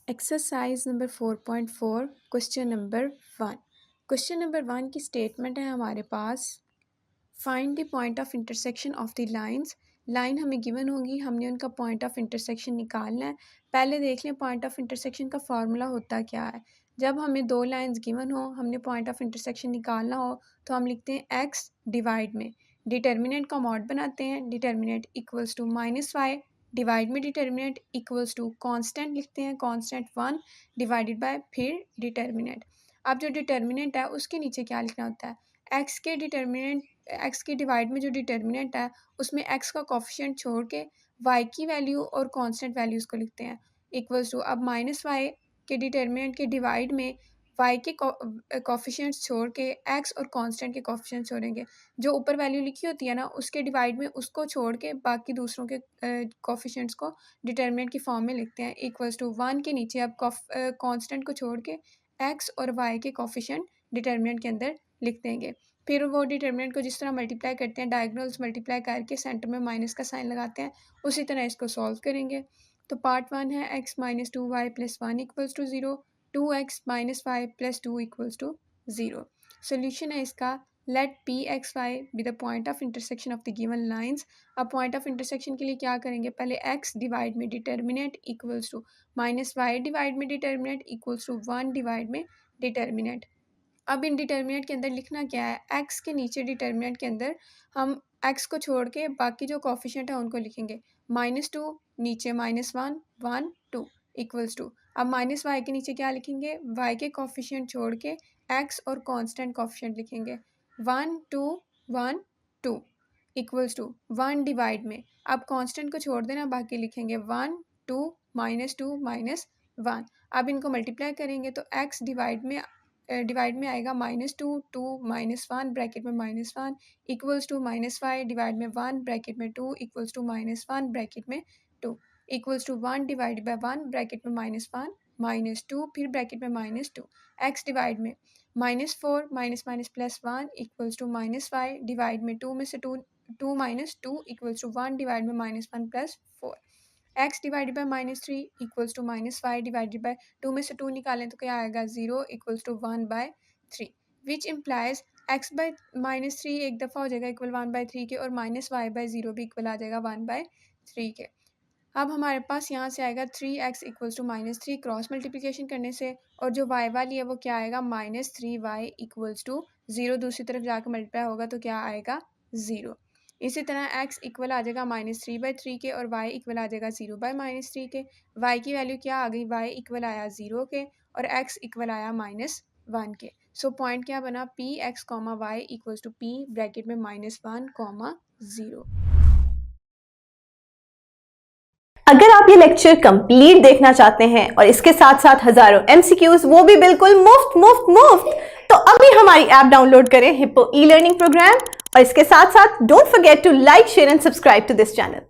Exercise number 4.4 question number 1। Question number 1 की statement है हमारे पास, find the point of intersection of the lines. Line हमें given होगी, हमने उनका पॉइंट ऑफ इंटरसेक्शन निकालना है। पहले देख लें पॉइंट ऑफ इंटरसेक्शन का फार्मूला होता क्या है। जब हमें दो लाइंस गिवन हो, हमने पॉइंट ऑफ इंटरसेक्शन निकालना हो तो हम लिखते हैं एक्स डिवाइड में डिटर्मिनेंट का मॉड बनाते हैं, determinant equals to -y divide में डिटर्मिनेंट इक्वल्स टू कांस्टेंट लिखते हैं, कांस्टेंट 1 डिवाइडेड बाय फिर डिटर्मिनेंट। अब जो डिटर्मिनेंट है उसके नीचे क्या लिखना होता है, एक्स के डिटर्मिनेंट, एक्स के डिवाइड में जो डिटर्मिनेंट है उसमें एक्स का कोफिशिएंट छोड़ के वाई की वैल्यू और कांस्टेंट वैल्यूज़ को लिखते हैं इक्वल्स टू। अब -y के डिटर्मिनेंट के डिवाइड में वाई के कोफिशिएंट्स छोड़ के एक्स और कांस्टेंट के कोफिशिएंट्स छोड़ेंगे। जो ऊपर वैल्यू लिखी होती है ना उसके डिवाइड में उसको छोड़ के बाकी दूसरों के कोफिशिएंट्स को डिटर्मिनेंट की फॉर्म में लिखते हैं इक्वल्स टू 1 के नीचे अब कांस्टेंट को छोड़ के एक्स और वाई के कोफिशिएंट डिटर्मिनेंट के अंदर लिख देंगे। फिर वो डिटर्मिनेंट को जिस तरह मल्टीप्लाई करते हैं, डायगोनल्स मल्टीप्लाई करके सेंटर में माइनस का साइन लगाते हैं, उसी तरह इसको सॉल्व करेंगे। तो पार्ट 1 है x minus 2y plus 1 equals to 0, 2x minus y plus 2 equals to 0। Solution है इसका, let P x y be the point of intersection of the given lines. अब पॉइंट ऑफ इंटरसेक्शन के लिए क्या करेंगे, पहले x डिवाइड में determinant equals to -y divide में डिटर्मिनेंट इक्वल्स टू 1 डिवाइड में डिटर्मिनेंट। अब इन डिटर्मिनेंट के अंदर लिखना क्या है, x के नीचे डिटर्मिनेंट के अंदर हम x को छोड़ के बाकी जो कोफिशिएंट है उनको लिखेंगे। -2 नीचे -1 1 2 इक्वल्स टू। अब -y के नीचे क्या लिखेंगे, y के कोफिशिएंट छोड़ के x और कांस्टेंट कोफिशिएंट लिखेंगे। 1 2 1 2 इक्वल्स टू 1 डिवाइड में, अब कांस्टेंट को छोड़ देना बाकी लिखेंगे 1 2 -2 -1। अब इनको मल्टीप्लाई करेंगे तो x डिवाइड में आएगा -2 2 -1 ब्रैकेट में -1 इक्वल्स टू -y डिवाइड में 1 ब्रैकेट में 2 इक्वल्स टू -1 ब्रैकेट में 2 equals to 1 divide by 1 bracket में -1 -2 फिर ब्रैकेट में -2। x डिवाइड में -4 minus plus 1 equals to -y divide में 2 में से 2 -2 इक्वल्स टू 1 डिवाइड में -1 plus 4। x divided by -3 equals to -y divided by 2 में से 2 निकालें तो क्या आएगा 0 equals to 1/3, which implies x by -3 एक दफ़ा हो जाएगा इक्वल 1/3 के, और -y/0 भी इक्वल आ जाएगा 1/3 के। अब हमारे पास यहाँ से आएगा 3x equals to -3 cross multiplication करने से, और जो y वाली है वो क्या आएगा -3y इक्वल्स टू 0, दूसरी तरफ जाकर मल्टीप्लाई होगा तो क्या आएगा 0। इसी तरह x इक्वल आ जाएगा -3/3 के और y इक्वल आ जाएगा 0/-3 के। y की वैल्यू क्या आ गई, y इक्वल आया 0 के और x इक्वल आया -1 के। सो पॉइंट क्या बना, P x comma y equals to P bracket में -1, 0। अगर आप ये लेक्चर कंप्लीट देखना चाहते हैं और इसके साथ साथ हजारों MCQs वो भी बिल्कुल मुफ्त, तो अभी हमारी ऐप डाउनलोड करें हिप्पो ई लर्निंग प्रोग्राम, और इसके साथ साथ don't forget to like share and subscribe to this channel.